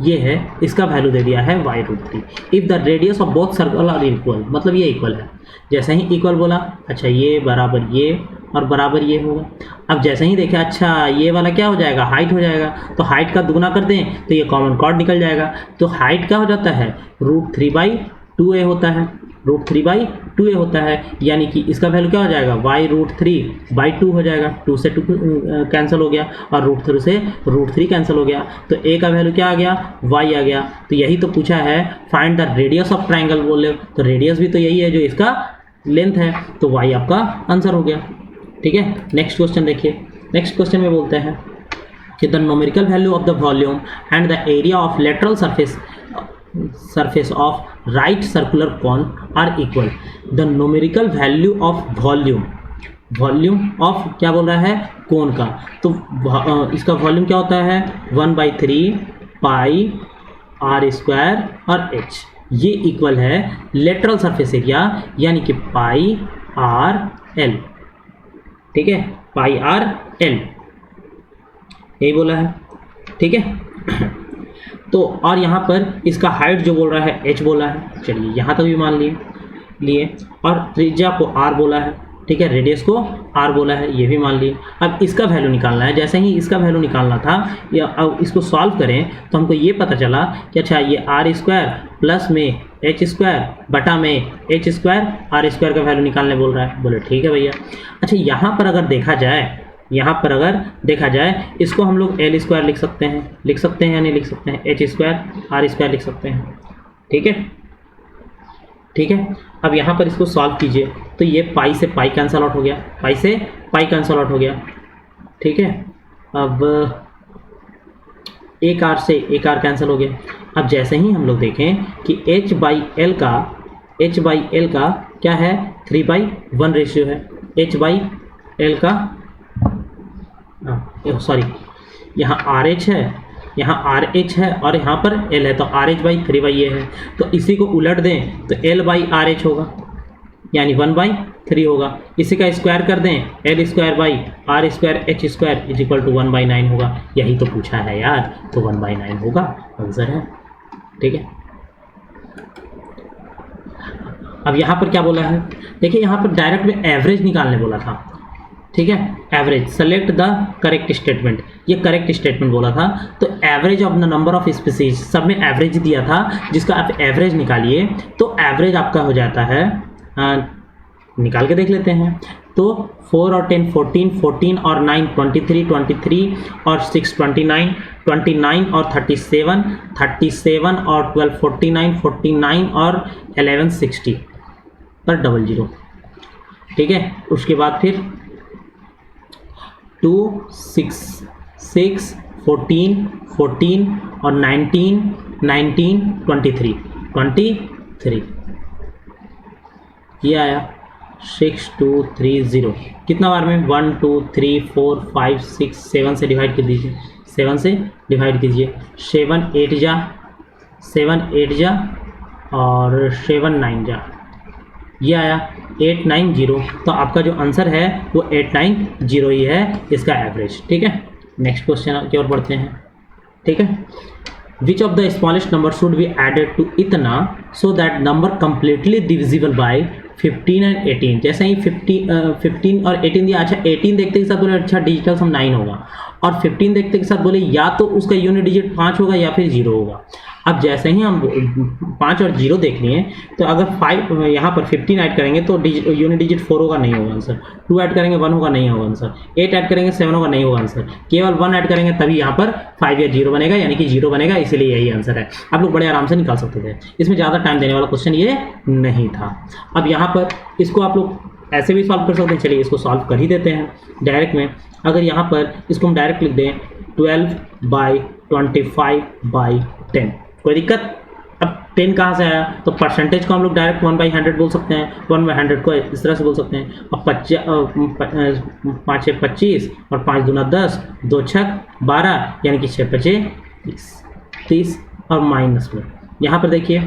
ये है, इसका वैल्यू दे दिया है y√3। If the radius of both circle are equal, मतलब ये इक्वल है। जैसे ही इक्वल बोला, अच्छा ये बराबर ये और बराबर ये होगा। अब जैसे ही देखें, अच्छा ये वाला क्या हो जाएगा, हाइट हो जाएगा, तो हाइट का दुगुना कर दें तो ये कॉमन कॉर्ड निकल जाएगा। तो हाइट क्या हो जाता है, √3/2a होता है, √3/2a होता है, यानी कि इसका वैल्यू क्या हो जाएगा, y√3/2 हो जाएगा। 2 से 2 कैंसिल हो गया और √3 से √3 कैंसिल हो गया, तो a का वैल्यू क्या आ गया, y आ गया। तो यही तो पूछा है, find the radius of triangle बोले, तो रेडियस भी तो यही है जो इसका लेंथ है, तो y आपका आंसर हो गया। ठीक है, नेक्स्ट क्वेश्चन देखिए। नेक्स्ट क्वेश्चन में बोलते हैं कि the numerical value of the volume and the area of lateral surface of right circular cone are equal। the numerical value of volume of क्या बोल रहा है, कोन का, तो इसका वॉल्यूम क्या होता है 1/3 पाई r² और h, ये इक्वल है लेटरल सरफेस एरिया, यानी कि पाई r/l। ठीक है, पाई r/l यही बोला है। ठीक है, तो और यहाँ पर इसका हाइट जो बोल रहा है h बोला है, चलिए यहाँ तक भी मान लिए और त्रिज्या को r बोला है। ठीक है, रेडियस को r बोला है, ये भी मान लिए। अब इसका वैल्यू निकालना है। जैसे ही इसका वैल्यू निकालना था, या अब इसको सॉल्व करें तो हमको ये पता चला कि अच्छा ये r² प्लस में h² बटा में h², r² का वैल्यू निकालने बोल रहा है। बोले ठीक है भैया। अच्छा यहाँ पर अगर देखा जाए, इसको हम लोग l² लिख सकते हैं या नहीं लिख सकते हैं, h² r² लिख सकते हैं। ठीक है, अब यहाँ पर इसको सॉल्व कीजिए तो ये पाई से पाई कैंसल आउट हो गया, पाई से पाई कैंसल आउट हो गया। ठीक है, अब एक r से एक r कैंसिल हो गया। अब जैसे ही हम लोग देखें कि h/l का क्या है, 3/1 रेशियो है। h/l का सॉरी, यहाँ RH है, यहाँ RH है और यहाँ पर L है, तो RH/3 ये है। तो इसी को उलट दें तो L/RH होगा, यानी 1/3 होगा। इसी का स्क्वायर कर दें, L²/R² H² = 1/9 होगा। यही तो पूछा है यार, तो 1/9 होगा आंसर है। ठीक है, अब यहाँ पर क्या बोला है, देखिए यहाँ पर डायरेक्ट में एवरेज निकालने बोला था। ठीक है, average, select the correct statement, ये करेक्ट स्टेटमेंट बोला था। तो average of the number of species, सब में एवरेज दिया था, जिसका आप एवरेज निकालिए तो एवरेज आपका हो जाता है, निकाल के देख लेते हैं। तो 4 और 10 14, 14 और 9 23, 23 और 6 29, 29 और 37, 37 और 12 49, 49 और 11 60 पर 00। ठीक है, उसके बाद फिर 2 6 6 14 14 और 19 19 23 23, ये आया 6 2 3 0। कितना बार में, 1 2 3 4 5 6 7 से डिवाइड कर दीजिए, 7 से डिवाइड कीजिए। 7 8 जा, 7 8 जा और 7 9 जा, ये आया 890। तो आपका जो आंसर है वो 890 ही है, इसका एवरेज। ठीक है, नेक्स्ट क्वेश्चन की ओर बढ़ते हैं। ठीक है, which of the smallest number should be added to इतना so that number completely divisible by 15 and 18। जैसे ही 15 और 18 दिया, अच्छा 18 देखते के साथ बोले अच्छा डिजिटल सम 9 होगा, और 15 देखते के साथ बोले या तो उसका यूनिट डिजिट 5 होगा या फिर 0 होगा। अब जैसे ही हम 5 और 0 देख लिए तो अगर 5 यहाँ पर 15 ऐड करेंगे तो यूनिट डिजिट 4 होगा, नहीं होगा आंसर। 2 ऐड करेंगे 1 होगा, नहीं होगा आंसर। 8 ऐड करेंगे 7 होगा, नहीं होगा आंसर। केवल 1 ऐड करेंगे तभी यहाँ पर 5 या 0 बनेगा, यानी कि 0 बनेगा, इसीलिए यही आंसर है। आप लोग बड़े आराम से निकाल सकते थे, इसमें ज़्यादा टाइम देने वाला क्वेश्चन ये नहीं था। अब यहाँ पर इसको आप लोग ऐसे भी सॉल्व कर सकते हैं। चलिए इसको सॉल्व कर ही देते हैं डायरेक्ट में। अगर यहाँ पर इसको हम डायरेक्ट लिख दें 12/25/10, कोई दिक्कत? अब 10 कहाँ से आया? तो परसेंटेज को हम लोग डायरेक्ट 1/100 बोल सकते हैं, 1/100 को इस तरह से बोल सकते हैं। और 5 6 25 और 5 दूना 10, 2 छक 12, यानी कि 6 5 30 और माइनस में यहाँ पर देखिए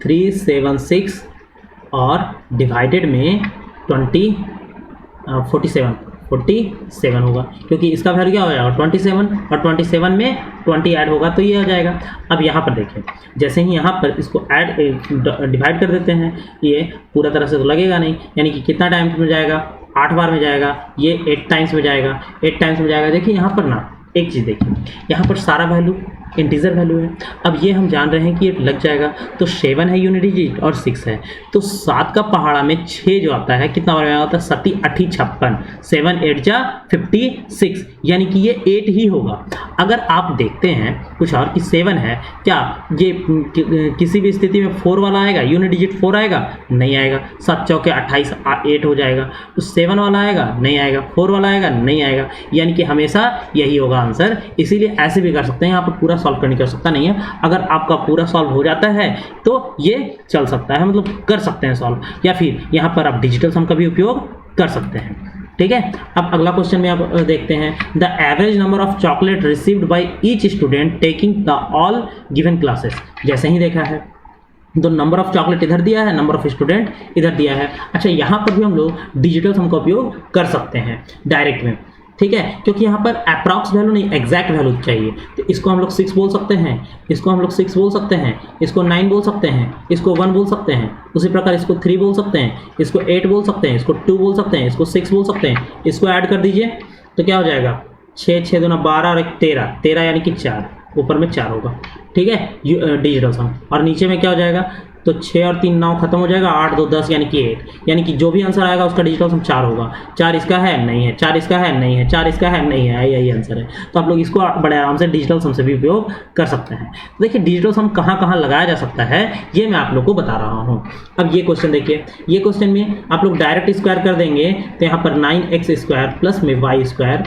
376 और डिवाइडेड में 47 होगा, क्योंकि इसका वैल्यू क्या हो जाएगा 27 और 27 में 20 ऐड होगा तो ये हो जाएगा। अब यहाँ पर देखिए जैसे ही यहाँ पर इसको डिवाइड कर देते हैं, ये पूरा तरह से तो लगेगा नहीं, यानी कि कितना टाइम्स में जाएगा? 8 बार में जाएगा, ये 8 टाइम्स में जाएगा, 8 टाइम्स में जाएगा। देखिए यहाँ पर ना एक चीज़ देखिए, यहाँ पर सारा वैल्यू इंटीजर वैल्यू है। अब ये हम जान रहे हैं कि ये लग जाएगा, तो 7 है यूनिट डिजिट और 6 है, तो 7 का पहाड़ा में 6 जो आता है कितना बार में आता है? 7 8 56, 7 8 जा 56, यानी कि ये 8 ही होगा। अगर आप देखते हैं कुछ और कि 7 है, क्या ये किसी भी स्थिति में 4 वाला आएगा? यूनिट डिजिट 4 आएगा? नहीं आएगा। 7 चौके 28, 8 हो जाएगा। तो 7 वाला आएगा? नहीं आएगा। 4 वाला आएगा? नहीं आएगा। यानी कि हमेशा यही होगा आंसर। इसीलिए ऐसे भी कर सकते हैं, यहाँ पर पूरा सॉल्व करने की आवश्यकता नहीं है। अगर आपका पूरा सॉल्व हो जाता है तो ये चल सकता है, मतलब कर सकते हैं सॉल्व, या फिर यहाँ पर आप डिजिटल सम का भी उपयोग कर सकते हैं। ठीक है, अब अगला क्वेश्चन में आप देखते हैं, the average number of chocolate received by each student taking the all given classes. जैसे ही देखा है तो नंबर ऑफ चॉकलेट इधर दिया है, नंबर ऑफ स्टूडेंट इधर दिया है। अच्छा, यहाँ पर भी हम लोग डिजिटल सम का उपयोग कर सकते हैं डायरेक्ट में, ठीक है, क्योंकि यहाँ पर अप्रॉक्स वैल्यू नहीं, एग्जैक्ट वैल्यू चाहिए। तो इसको हम लोग 6 बोल सकते हैं, इसको हम लोग 6 बोल सकते हैं, इसको 9 बोल सकते हैं, इसको 1 बोल सकते हैं, उसी प्रकार इसको 3 बोल सकते हैं, इसको 8 बोल सकते हैं, इसको 2 बोल सकते हैं, इसको 6 बोल सकते हैं। इसको ऐड कर दीजिए तो क्या हो जाएगा? 6 6 दूना 12 और 1 13 यानी कि 4, ऊपर में 4 होगा। ठीक है, डिजिटल सम। और नीचे में क्या हो जाएगा? तो 6 और 3 9 खत्म हो जाएगा, 8 2 10 यानी कि 8, यानी कि जो भी आंसर आएगा उसका डिजिटल सम 4 होगा। 4 इसका है? नहीं है। 4 इसका है? नहीं है। 4 इसका है? नहीं है। यही आंसर है। तो आप लोग इसको बड़े आराम से डिजिटल सम से भी उपयोग कर सकते हैं। देखिए डिजिटल सम कहाँ कहाँ लगाया जा सकता है ये मैं आप लोग को बता रहा हूँ। अब ये क्वेश्चन देखिए, ये क्वेश्चन में आप लोग डायरेक्ट स्क्वायर कर देंगे तो यहाँ पर 9x² प्लस में y²,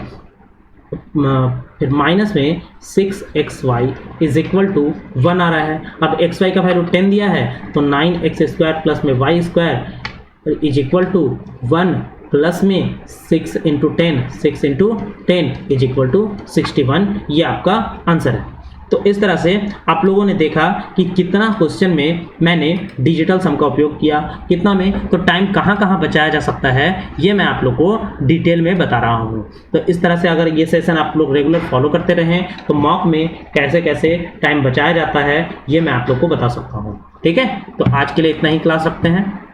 फिर माइनस में 6xy इज इक्वल टू 1 आ रहा है। अब xy का वैल्यू 10 दिया है तो 9x² प्लस में y² is equal to 1 plus में 6 इंटू 10 इज इक्वल टू 61। ये आपका आंसर है। तो इस तरह से आप लोगों ने देखा कि कितना क्वेश्चन में मैंने डिजिटल सम का उपयोग किया, कितना में, तो टाइम कहाँ कहाँ बचाया जा सकता है ये मैं आप लोग को डिटेल में बता रहा हूँ। तो इस तरह से अगर ये सेशन आप लोग रेगुलर फॉलो करते रहें तो मॉक में कैसे कैसे टाइम बचाया जाता है ये मैं आप लोग को बता सकता हूँ। ठीक है, तो आज के लिए इतना ही क्लास रखते हैं।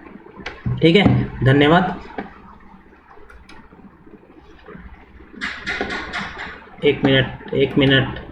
ठीक है, धन्यवाद। एक मिनट